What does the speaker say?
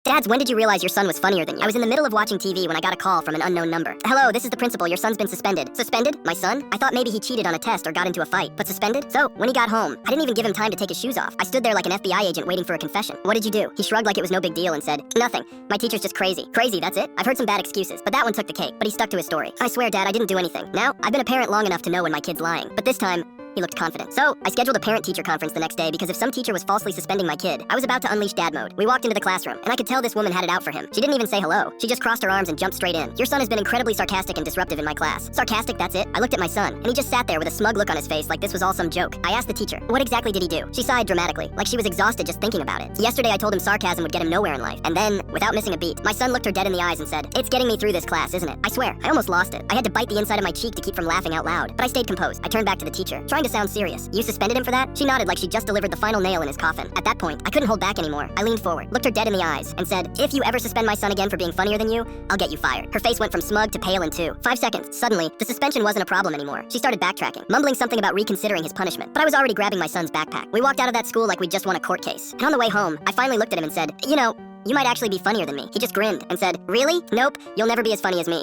Dads, when did you realize your son was funnier than you? I was in the middle of watching TV when I got a call from an unknown number. Hello, this is the principal. Your son's been suspended. Suspended? My son? I thought maybe he cheated on a test or got into a fight. But suspended? So, when he got home, I didn't even give him time to take his shoes off. I stood there like an FBI agent waiting for a confession. What did you do? He shrugged like it was no big deal and said, nothing. My teacher's just crazy. Crazy, that's it? I've heard some bad excuses, but that one took the cake. But he stuck to his story. I swear, Dad, I didn't do anything. Now, I've been a parent long enough to know when my kid's lying. But this time, he looked confident. So, I scheduled a parent-teacher conference the next day because if some teacher was falsely suspending my kid, I was about to unleash dad mode. We walked into the classroom, and I could tell this woman had it out for him. She didn't even say hello. She just crossed her arms and jumped straight in. Your son has been incredibly sarcastic and disruptive in my class. Sarcastic, that's it? I looked at my son, and he just sat there with a smug look on his face like this was all some joke. I asked the teacher, what exactly did he do? She sighed dramatically, like she was exhausted just thinking about it. Yesterday I told him sarcasm would get him nowhere in life. And then, without missing a beat, my son looked her dead in the eyes and said, it's getting me through this class, isn't it? I swear, I almost lost it. I had to bite the inside of my cheek to keep from laughing out loud. But I stayed composed. I turned back to the teacher, trying to sound serious. You suspended him for that? She nodded like she just delivered the final nail in his coffin. At that point, I couldn't hold back anymore. I leaned forward, looked her dead in the eyes, and said, if you ever suspend my son again for being funnier than you, I'll get you fired. Her face went from smug to pale in two. 5 seconds. Suddenly, the suspension wasn't a problem anymore. She started backtracking, mumbling something about reconsidering his punishment. But I was already grabbing my son's backpack. We walked out of that school like we'd just won a court case. And on the way home, I finally looked at him and said, you know, you might actually be funnier than me. He just grinned and said, really? Nope, you'll never be as funny as me.